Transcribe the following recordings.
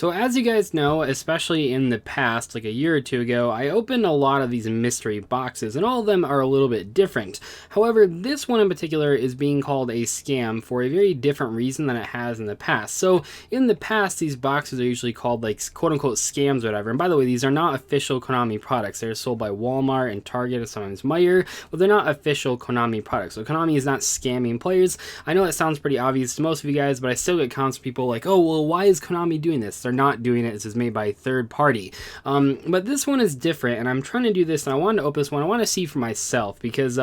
So as you guys know, especially in the past, like a year or two ago, I opened a lot of these mystery boxes, and all of them are a little bit different. However, this one in particular is being called a scam for a very different reason than it has in the past. So in the past, these boxes are usually called like quote-unquote scams or whatever. And by the way, these are not official Konami products. They're sold by Walmart and Target and sometimes Meijer, but they're not official Konami products. So Konami is not scamming players. I know it sounds pretty obvious to most of you guys, but I still get comments from people like, oh, well, why is Konami doing this? They're not doing it. This is made by a third party. But this one is different, and I'm trying to do this, and I wanted to open this one. I want to see for myself, because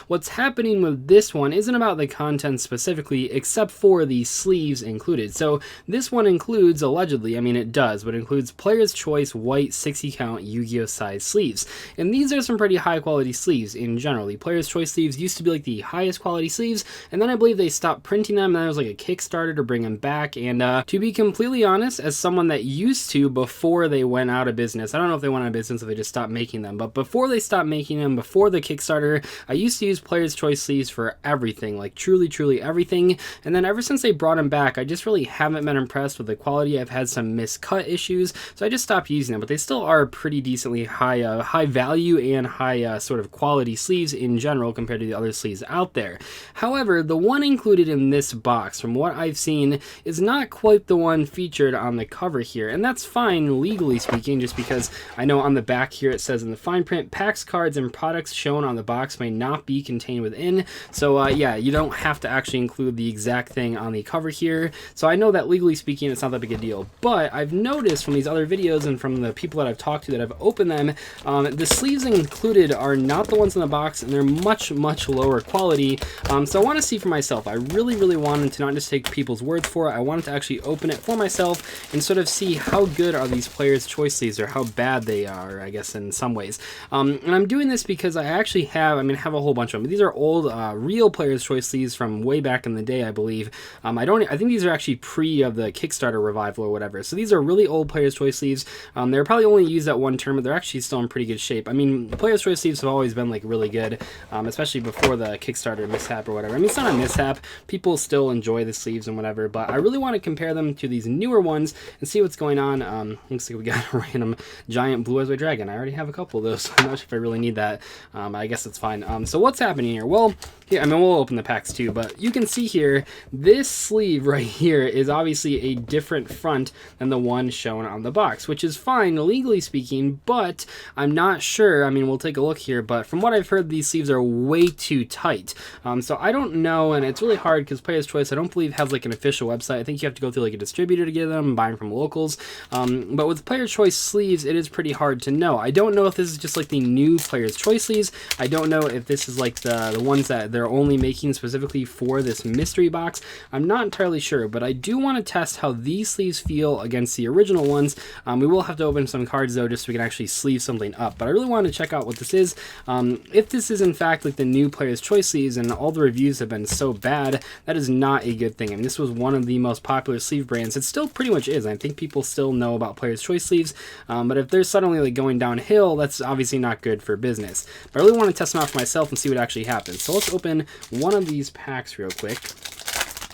what's happening with this one isn't about the content specifically, except for the sleeves included. So this one includes, allegedly, I mean it does, but it includes Player's Choice white 60 count Yu-Gi-Oh size sleeves. And these are some pretty high quality sleeves in general. The Player's Choice sleeves used to be like the highest quality sleeves, and then I believe they stopped printing them, and there was like a Kickstarter to bring them back. And to be completely honest, as someone that used to before they went out of business, I don't know if they went out of business or they just stopped making them, but before they stopped making them, before the Kickstarter, I used to use Player's Choice sleeves for everything, like truly everything. And then ever since they brought them back, I just really haven't been impressed with the quality. I've had some miscut issues, so I just stopped using them, but they still are pretty decently high value and high sort of quality sleeves in general compared to the other sleeves out there. However, the one included in this box, from what I've seen, is not quite the one featured on the cover here, and that's fine legally speaking, just because I know on the back here it says in the fine print, packs, cards, and products shown on the box may not be contained within. So yeah, you don't have to actually include the exact thing on the cover here. So I know that legally speaking it's not that big a deal, but I've noticed from these other videos and from the people that I've talked to that have opened them, the sleeves included are not the ones in the box, and they're much lower quality. So I want to see for myself. I really wanted to not just take people's words for it. I wanted to actually open it for myself and sort of see how good are these Player's Choice sleeves, or how bad they are, I guess, in some ways. And I'm doing this because I actually have, I have a whole bunch of them. These are old, real Player's Choice sleeves from way back in the day, I believe. I think these are actually pre of the Kickstarter revival or whatever. So these are really old Player's Choice sleeves. They're probably only used at one term, but they're actually still in pretty good shape. The Player's Choice sleeves have always been like really good, especially before the Kickstarter mishap or whatever. It's not a mishap. People still enjoy the sleeves and whatever, but I really want to compare them to these newer ones and see what's going on. Looks like we got a random giant Blue Eyes White Dragon. I already have a couple of those, so I'm not sure if I really need that. I guess it's fine. So what's happening here? Well, yeah, we'll open the packs too, but you can see here, this sleeve right here is obviously a different front than the one shown on the box, which is fine legally speaking, but I'm not sure. We'll take a look here, but from what I've heard, these sleeves are way too tight. So I don't know, and it's really hard because Player's Choice, I don't believe, has like an official website. I think you have to go through like a distributor to get them, buy them from locals. But with Player's Choice sleeves, it is pretty hard to know. I don't know if this is just like the new Player's Choice sleeves. I don't know if this is like the ones that they're only making specifically for this mystery box. I'm not entirely sure, but I do want to test how these sleeves feel against the original ones. We will have to open some cards though, just so we can actually sleeve something up, but I really want to check out what this is. If this is in fact like the new Player's Choice sleeves and all the reviews have been so bad, that is not a good thing. This was one of the most popular sleeve brands. It still pretty much is. I think people still know about Player's Choice sleeves, but if they're suddenly like going downhill, that's obviously not good for business. But I really want to test them out for myself and see what actually happens. So let's open one of these packs real quick.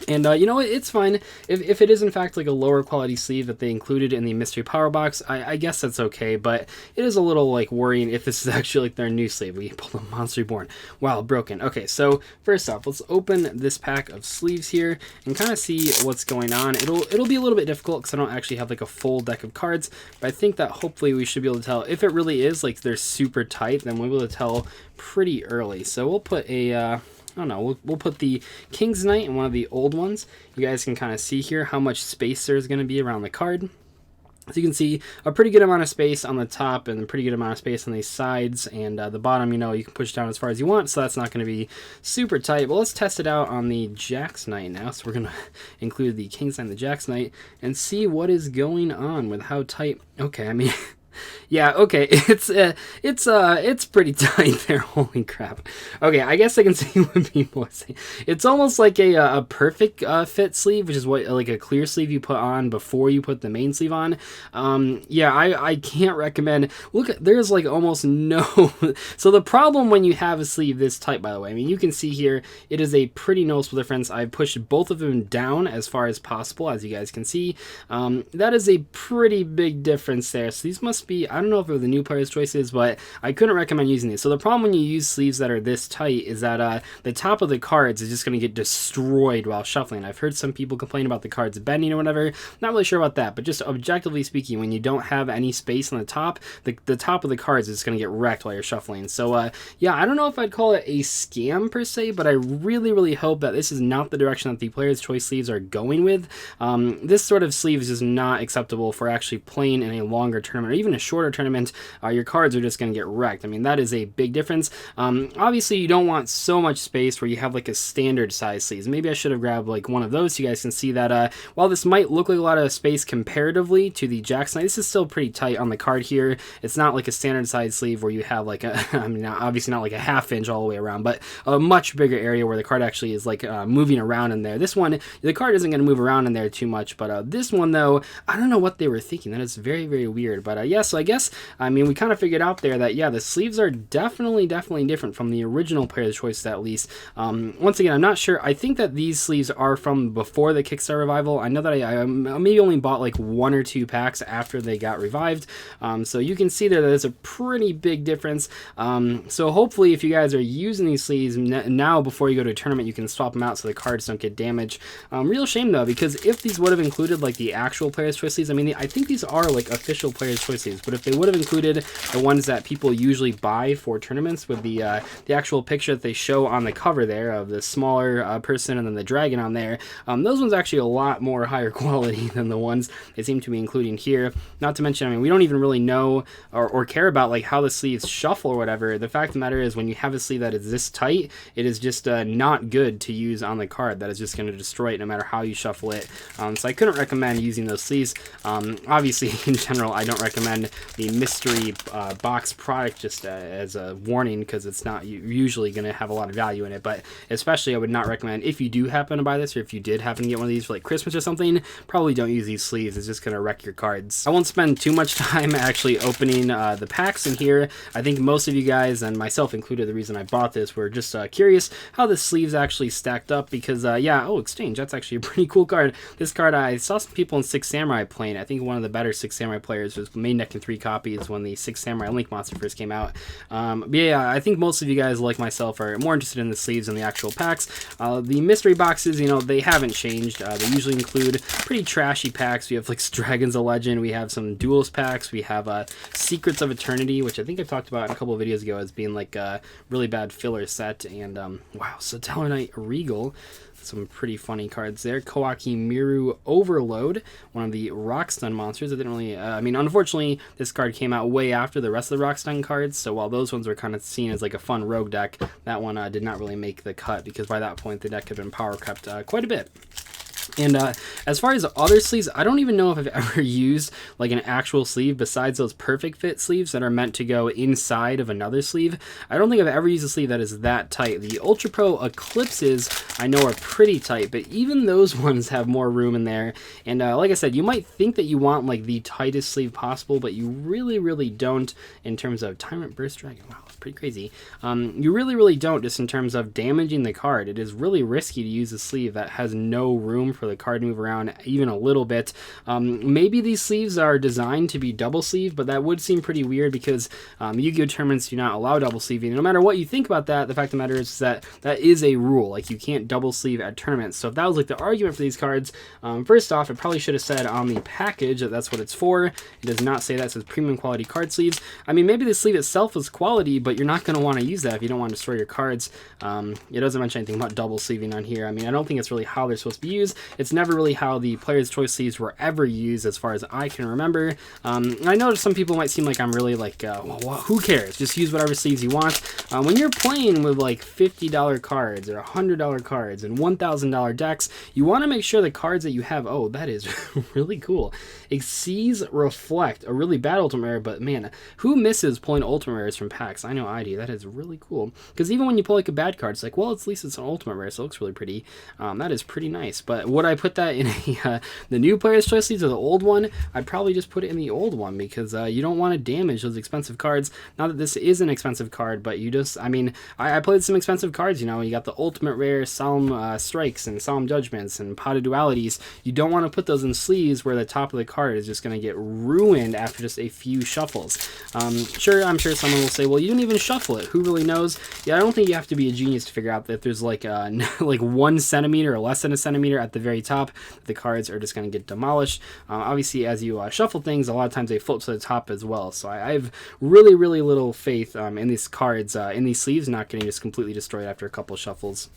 And you know, it's fine. If it is in fact like a lower quality sleeve that they included in the mystery power box, I guess that's okay, but it is a little like worrying if this is actually like their new sleeve. We pulled a Monster Reborn. Wow, broken. Okay, so first off, let's open this pack of sleeves here and kind of see what's going on. It'll be a little bit difficult because I don't actually have like a full deck of cards, but I think that hopefully we should be able to tell. If it really is like they're super tight, then we'll be able to tell pretty early. So we'll put a I don't know, we'll put the King's Knight in one of the old ones. You guys can kind of see here how much space there's going to be around the card. So you can see a pretty good amount of space on the top and a pretty good amount of space on these sides, and the bottom, you know, you can push down as far as you want, so that's not going to be super tight. But let's test it out on the Jack's Knight now. So we're going to include the King's Knight and the Jack's Knight and see what is going on with how tight. Okay, Yeah, okay. It's pretty tight there. Holy crap. Okay, I guess I can see what people are saying. It's almost like a perfect fit sleeve, which is what like a clear sleeve you put on before you put the main sleeve on. Yeah, I can't recommend. Look, there's like almost no. So the problem when you have a sleeve this tight, by the way, I mean you can see here it is a pretty noticeable difference. I pushed both of them down as far as possible, as you guys can see. That is a pretty big difference there. So these must be, I don't know if they're the new player's choices, but I couldn't recommend using these. So the problem when you use sleeves that are this tight is that the top of the cards is just going to get destroyed while shuffling. I've heard some people complain about the cards bending or whatever. Not really sure about that, but just objectively speaking, when you don't have any space on the top of the cards is going to get wrecked while you're shuffling. So yeah, I don't know if I'd call it a scam per se, but I really hope that this is not the direction that the player's choice sleeves are going with. This sort of sleeve is just not acceptable for actually playing in a longer tournament or even a shorter tournament. Your cards are just going to get wrecked. I mean, that is a big difference. Obviously, you don't want so much space where you have like a standard size sleeves. Maybe I should have grabbed like one of those so you guys can see that while this might look like a lot of space comparatively to the Jackson, this is still pretty tight on the card here. It's not like a standard size sleeve where you have like a, I mean, obviously not like a half inch all the way around, but a much bigger area where the card actually is like moving around in there. This one, the card isn't going to move around in there too much, but this one though, I don't know what they were thinking. That is very weird. But yeah, so I guess, I mean, we kind of figured out there that, yeah, the sleeves are definitely different from the original player's choices at least. Once again, I'm not sure. I think that these sleeves are from before the Kickstarter revival. I know that I maybe only bought like 1 or 2 packs after they got revived. So you can see there that there's a pretty big difference. So hopefully if you guys are using these sleeves now before you go to a tournament, you can swap them out so the cards don't get damaged. Real shame though, because if these would have included like the actual player's choice sleeves, I mean, I think these are like official player's choice sleeves, but if they would have included the ones that people usually buy for tournaments with the actual picture that they show on the cover there of the smaller person and then the dragon on there, those ones are actually a lot more higher quality than the ones they seem to be including here. Not to mention, I mean, we don't even really know or care about like how the sleeves shuffle or whatever. The fact of the matter is when you have a sleeve that is this tight, it is just not good to use on the card. That is just going to destroy it no matter how you shuffle it. So I couldn't recommend using those sleeves. Obviously, in general, I don't recommend the mystery box product just as a warning because it's not usually going to have a lot of value in it. But especially, I would not recommend if you do happen to buy this or if you did happen to get one of these for like Christmas or something, probably don't use these sleeves. It's just going to wreck your cards. I won't spend too much time actually opening the packs in here. I think most of you guys, and myself included, the reason I bought this, were just curious how the sleeves actually stacked up because, yeah, oh, Exchange, that's actually a pretty cool card. This card, I saw some people in Six Samurai playing. I think one of the better Six Samurai players was main deck in 3 copies when the Six Samurai Link monster first came out. But yeah, I think most of you guys, like myself, are more interested in the sleeves than the actual packs. The mystery boxes, you know, they haven't changed. They usually include pretty trashy packs. We have like Dragons of Legend, we have some Duelist packs, we have Secrets of Eternity, which I think I've talked about in a couple of videos ago as being like a really bad filler set, and wow, Satellar Knight Regal. Some pretty funny cards there. Kawaki Miru Overload, one of the Rockstun monsters. I didn't really, I mean, unfortunately, this card came out way after the rest of the Rockstun cards, so while those ones were kind of seen as like a fun rogue deck, that one did not really make the cut because by that point the deck had been power crept quite a bit. And as far as other sleeves, I don't even know if I've ever used like an actual sleeve besides those perfect fit sleeves that are meant to go inside of another sleeve. I don't think I've ever used a sleeve that is that tight. The Ultra Pro Eclipses I know are pretty tight, but even those ones have more room in there. And like I said, you might think that you want like the tightest sleeve possible, but you really don't in terms of Tyrant Burst Dragon. Wow, it's pretty crazy. You really don't just in terms of damaging the card. It is really risky to use a sleeve that has no room for the card to move around even a little bit. Maybe these sleeves are designed to be double sleeve, but that would seem pretty weird because Yu-Gi-Oh! Tournaments do not allow double sleeving. No matter what you think about that, the fact of the matter is that that is a rule. Like, you can't double sleeve at tournaments. So if that was like the argument for these cards, first off, it probably should have said on the package that that's what it's for. It does not say that. It says premium quality card sleeves. I mean, maybe the sleeve itself is quality, but you're not going to want to use that if you don't want to destroy your cards. It doesn't mention anything about double sleeving on here. I mean, I don't think it's really how they're supposed to be used. It's never really how the Player's Choice sleeves were ever used as far as I can remember. And I know some people might seem like I'm really like, well, who cares? Just use whatever sleeves you want. When you're playing with like $50 cards or $100 cards and $1,000 decks, you want to make sure the cards that you have, oh, that is really cool. Exceeds Reflect, a really bad Ultimate Rare, but man, who misses pulling Ultimate Rares from packs? I know I do. That is really cool. Because even when you pull like a bad card, it's like, well, at least it's an Ultimate Rare, so it looks really pretty. That is pretty nice. But would I put that in the new Player's Choice sleeves or the old one? I'd probably just put it in the old one because you don't want to damage those expensive cards. Not that this is an expensive card, but you just, I mean, I played some expensive cards, you know, you got the Ultimate Rare Solemn Strikes and Solemn Judgments and Potted Dualities. You don't want to put those in sleeves where the top of the card is just going to get ruined after just a few shuffles. I'm sure someone will say, well, you didn't even shuffle it. Who really knows? Yeah, I don't think you have to be a genius to figure out that there's like like 1 centimeter or less than a centimeter at the very top. The cards are just going to get demolished. Obviously, as you shuffle things, a lot of times they float to the top as well. So I have really, really little faith in these cards, in these sleeves, not getting just completely destroyed after a couple shuffles.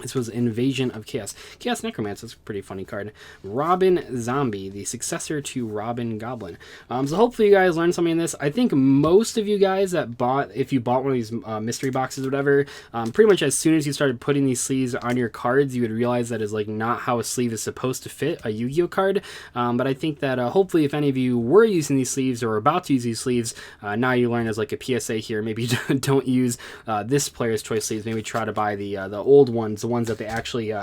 This was Invasion of Chaos. Chaos Necromancer, that's a pretty funny card. Robin Zombie, the successor to Robin Goblin. So hopefully you guys learned something in this. I think most of you guys that bought, if you bought one of these mystery boxes or whatever, pretty much as soon as you started putting these sleeves on your cards, you would realize that is like not how a sleeve is supposed to fit a Yu-Gi-Oh card. But I think that hopefully if any of you were using these sleeves or about to use these sleeves, now you learn as like a PSA here, maybe don't use this Player's Choice sleeves. Maybe try to buy the old ones, the ones that they actually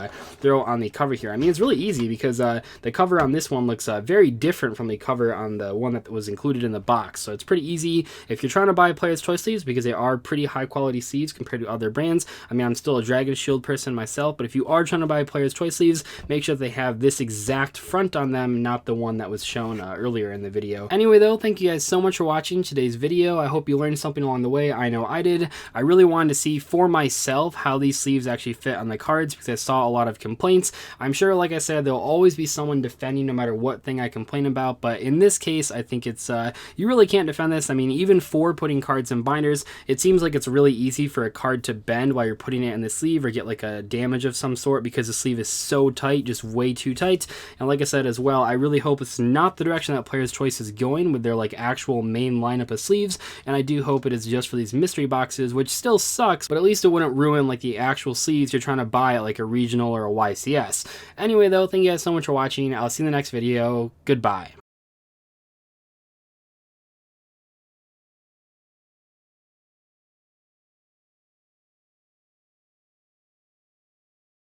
throw on the cover here. I mean, it's really easy because the cover on this one looks very different from the cover on the one that was included in the box. So it's pretty easy if you're trying to buy Player's Choice sleeves because they are pretty high quality sleeves compared to other brands. I mean, I'm still a Dragon Shield person myself, but if you are trying to buy Player's Choice sleeves, make sure that they have this exact front on them, not the one that was shown earlier in the video. Anyway, though, thank you guys so much for watching today's video. I hope you learned something along the way. I know I did. I really wanted to see for myself how these sleeves actually fit on the cards because I saw a lot of complaints. I'm sure, like I said, there'll always be someone defending no matter what thing I complain about, but in this case, I think it's, you really can't defend this. I mean, even for putting cards in binders, it seems like it's really easy for a card to bend while you're putting it in the sleeve or get like a damage of some sort because the sleeve is so tight, just way too tight. And like I said as well, I really hope it's not the direction that Player's Choice is going with their like actual main lineup of sleeves, and I do hope it is just for these mystery boxes, which still sucks, but at least it wouldn't ruin like the actual sleeves you're trying to buy at like a regional or a YCS. Anyway, though, thank you guys so much for watching. I'll see you in the next video. Goodbye.